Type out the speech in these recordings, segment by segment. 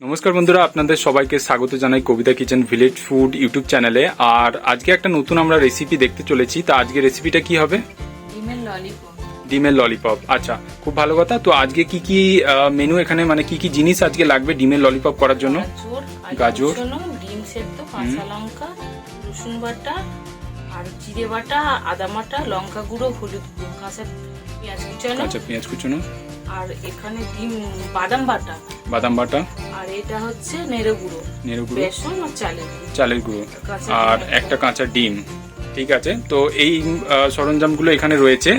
নমস্কার বন্ধুরা, আপনাদের সবাইকে স্বাগত জানাই কবিতা কিচেন ভিলেজ ফুড ইউটিউব চ্যানেলে। আর আজকে একটা নতুন আমরা রেসিপি দেখতে চলেছি। তা আজকে রেসিপিটা কি হবে? ডিমের ললিপপ। ডিমের ললিপপ। আচ্ছা, খুব ভালো কথা। তো আজকে কি কি মেনু এখানে, মানে কি কি জিনিস আজকে লাগবে ডিমের ললিপপ করার জন্য? গাজর, ডিম সেদ্ধ, কাঁচা লঙ্কা, রসুন বাটা আর জিরে বাটা, আদা বাটা, লঙ্কা গুঁড়ো, হলুদ গুঁড়ো, কাঁচা পেঁয়াজ কুচানো আর এখানে ডিম বাদাম বাটা আর এটা হচ্ছে নেড়ে গুঁড়ো, বেসন আর চালের গুঁড়ো আর একটা কাঁচা ডিম। ঠিক আছে, তো এই সরঞ্জামগুলো এখানে রয়েছে।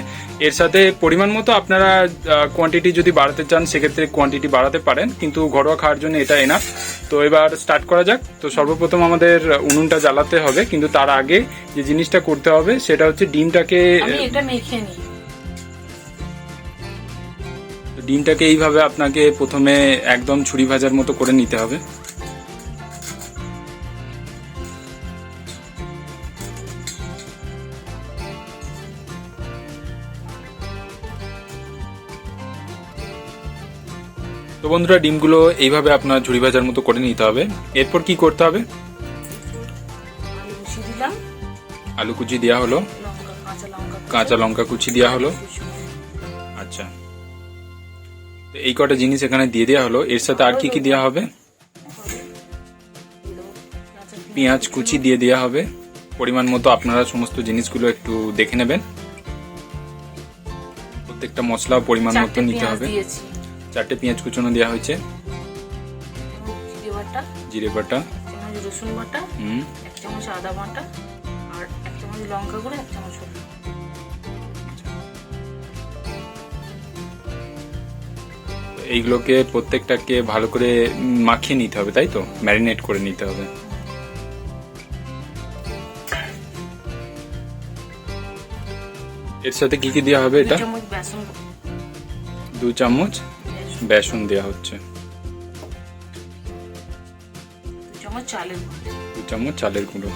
এর সাথে পরিমাণ মতো আপনারা কোয়ান্টিটি যদি বাড়াতে চান সেক্ষেত্রে কোয়ান্টিটি বাড়াতে পারেন, কিন্তু ঘরোয়া খাওয়ার জন্য এটা এনাফ। তো এবার স্টার্ট করা যাক। তো সর্বপ্রথম আমাদের উনুনটা জ্বালাতে হবে, কিন্তু তার আগে যে জিনিসটা করতে হবে সেটা হচ্ছে ডিমটাকে মেখে নিই। ডিমটাকে এইভাবে আপনাকে প্রথমে একদম ছুরি ভাজার মতো করে নিতে হবে। তো বন্ধুরা, ডিমগুলো এইভাবে আপনার ঝুড়ি ভাজার মতো করে নিতে হবে। এরপর কি করতে হবে? আলু কুচি দেওয়া হলো, কাঁচা লঙ্কা কুচি দেওয়া হলো। আচ্ছা, তো এই কটা জিনিস এখানে দিয়ে দেওয়া হলো। এর সাথে আর কি কি দেওয়া হবে? পেঁয়াজ কুচি দিয়ে দেওয়া হবে পরিমাণ মতো। আপনারা সমস্ত জিনিসগুলো একটু দেখে নেবেন। প্রত্যেকটা মশলা পরিমাণ মতো নিতে হবে। 4টে পেঁয়াজ কুচানো দেওয়া হয়েছে, জিরে বাটা, রসুন বাটা, 1 চামচ আদা বাটা আর 1 চামচ লঙ্কা গুঁড়ো, 1 চামচ হলুদ। এইগুলোকে প্রত্যেকটাকে ভালো করে মাখিয়ে নিতে হবে, তাই তো? ম্যারিনেট করে নিতে হবে। এর সাথে কি কি দেওয়া হবে? এটা 2 চামচ বেসন দেওয়া হচ্ছে, 2 চামচ চালের গুঁড়ো।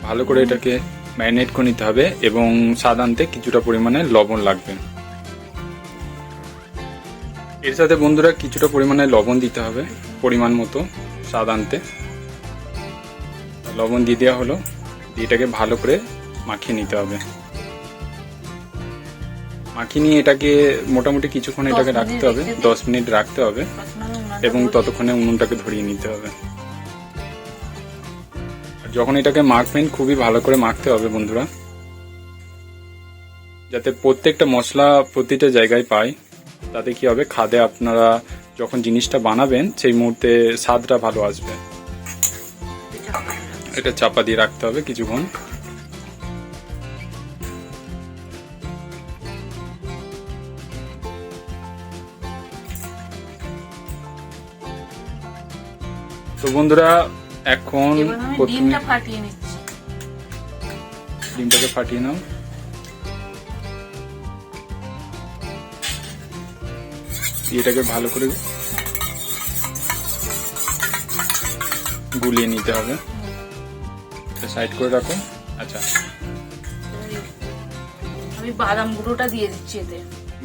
ভালো করে এটাকে ম্যারিনেট করে নিতে হবে এবং স্বাদ আনতে কিছুটা পরিমাণে লবণ লাগবে। এর সাথে বন্ধুরা কিছুটা পরিমাণে লবণ দিতে হবে পরিমাণ মতো স্বাদ আনতে। লবণ দিয়ে দেওয়া হলো, দিয়ে এটাকে ভালো করে মাখিয়ে নিতে হবে। মাখিয়ে নিয়ে এটাকে মোটামুটি কিছুক্ষণ এটাকে রাখতে হবে, 10 মিনিট রাখতে হবে এবং ততক্ষণে উনুনটাকে ধরিয়ে নিতে হবে। যখন এটাকে মাখবেন খুবই ভালো করে মাখতে হবে বন্ধুরা, যাতে প্রত্যেকটা মশলা প্রতিটা জায়গায় পায়। তাতে কি হবে, খাদে আপনারা যখন জিনিসটা বানাবেন সেই মুহূর্তে স্বাদটা ভালো আসবে। এটা চাপা দিয়ে রাখতে হবে কিছুক্ষণ। তো বন্ধুরা, এখন ডিমটাকে ফাটিয়ে নাও। এটাকে ভালো করে গুলিয়ে নিতে হবে। সাইড করে রাখো। আচ্ছা, আমি বাদাম গুঁড়োটা দিয়ে দিচ্ছি। এতে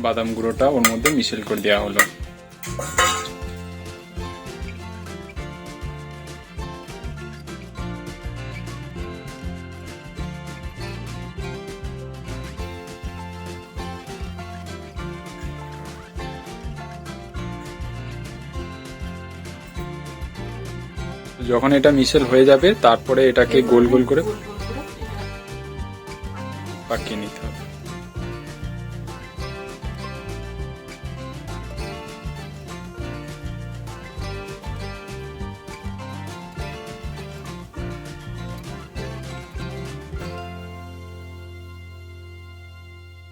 বাদাম গুঁড়োটা ওর মধ্যে মিশেল করে দেওয়া হলো। যখন এটা মিশেল হয়ে যাবে তারপরে এটাকে গোল গোল করে পাকিয়ে নিতে হবে।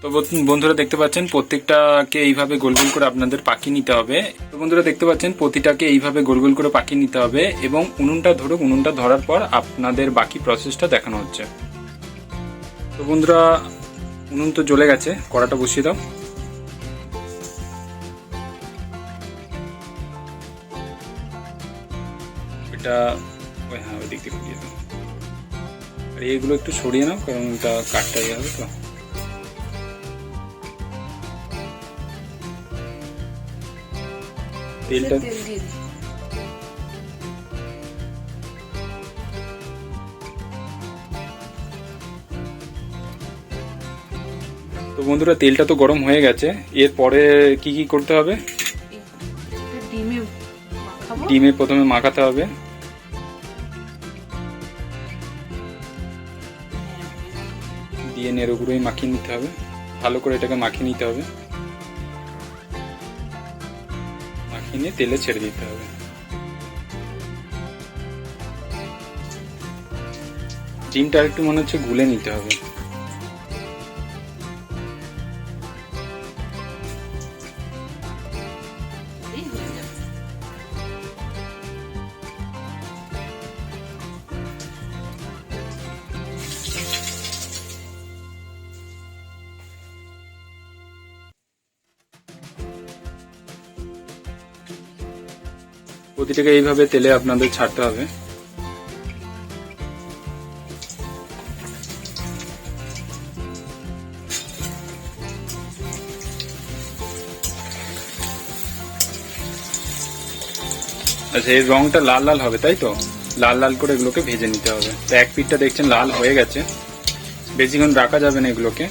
তো বন্ধুরা দেখতে পাচ্ছেন প্রত্যেকটাকে এইভাবে গোল গোল করে আপনাদের পাকিয়ে নিতে হবে। তো বন্ধুরা দেখতে পাচ্ছেন প্রতিটাকে এইভাবে গোল গোল করে পাকিয়ে নিতে হবে এবং উনুনটা ধরুক। উনুনটা ধরার পর আপনাদের বাকি প্রসেসটা দেখানো হচ্ছে। তো বন্ধুরা, উনুন তো জ্বলে গেছে, কড়াটা বসিয়ে দাও। এটা হ্যাঁ, ওই দিক দিয়ে ঘুরিয়ে দাও। আর এইগুলো একটু সরিয়ে নাও, কারণ এটা কাটটা হবে। তো তেলটা তেল দিয়ে দিই। তো বন্ধুরা তেলটা তো গরম হয়ে গেছে, এরপরে কি কি করতে হবে? এটা ডিমে মাখাবো। ডিমে প্রথমে মাখাতে হবে, দিয়ে নেড়ে গুঁড়োই মাখিয়ে নিতে হবে, ভালো করে এটাকে মাখিয়ে নিতে হবে, মাখিয়ে নিয়ে তেলে ছেড়ে দিতে হবে। ডিমটা একটু মনে হচ্ছে গুলে নিতে হবে। এই হয়ে যাবে। প্রতিটাকে এইভাবে তেলে আপনাদের ছাড়তে হবে। আচ্ছা, এর রংটা লাল লাল হবে তাই তো? লাল লাল করে এগুলোকে ভেজে নিতে হবে। তো এক পিঠটা দেখছেন লাল হয়ে গেছে, বেশিক্ষণ রাখা যাবে না এগুলোকে।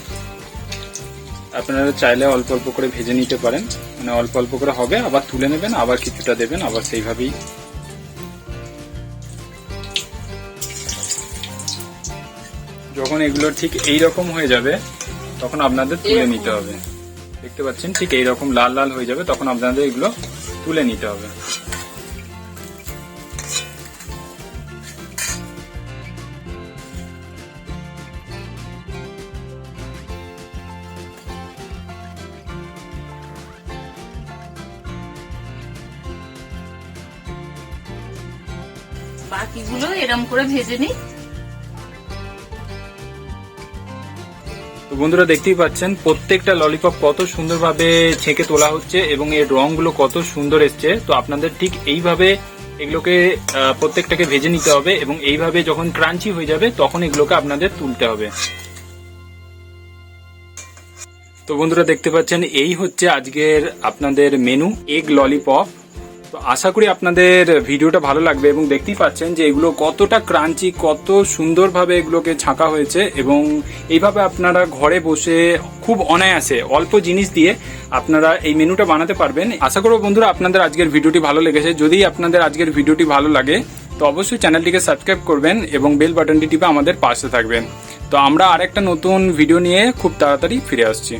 আপনারা চাইলে অল্প অল্প করে ভেজে নিতে পারেন, মানে অল্প অল্প করে হবে, আবার তুলে নেবেন, আবার কিছুটা দেবেন, আবার সেইভাবেই। যখন এগুলো ঠিক এই রকম হয়ে যাবে তখন আপনাদের তুলে নিতে হবে। দেখতে পাচ্ছেন ঠিক এই রকম লাল লাল হয়ে যাবে, তখন আপনাদের এগুলো তুলে নিতে হবে। বাকিগুলো এরম করে ভেজে নিই। তো বন্ধুরা দেখতেই পাচ্ছেন প্রত্যেকটা ললিপপ কত সুন্দরভাবে ছেঁকে তোলা হচ্ছে এবং এর রংগুলো কত সুন্দর এসছে। তো আপনাদের ঠিক এইভাবে এগুলোকে প্রত্যেকটাকে ভেজে নিতে হবে এবং এইভাবে যখন ক্রাঞ্চি হয়ে যাবে তখন এগুলোকে আপনাদের তুলতে হবে। তো বন্ধুরা দেখতে পাচ্ছেন এই হচ্ছে আজকের আপনাদের মেনু, এগ ললিপপ। তো আশা করি আপনাদের ভিডিওটা ভালো লাগবে এবং দেখতেই পাচ্ছেন যে এগুলো কতটা ক্রাঞ্চি, কত সুন্দরভাবে এগুলোকে ছাঁকা হয়েছে এবং এইভাবে আপনারা ঘরে বসে খুব অনায়াসে অল্প জিনিস দিয়ে আপনারা এই মেনুটা বানাতে পারবেন। আশা করব বন্ধুরা আপনাদের আজকের ভিডিওটি ভালো লেগেছে। যদি আপনাদের আজকের ভিডিওটি ভালো লাগে তো অবশ্যই চ্যানেলটিকে সাবস্ক্রাইব করবেন এবং বেল বাটনটি টিপে আমাদের পাশে থাকবেন। তো আমরা আরেকটা নতুন ভিডিও নিয়ে খুব তাড়াতাড়ি ফিরে আসছি।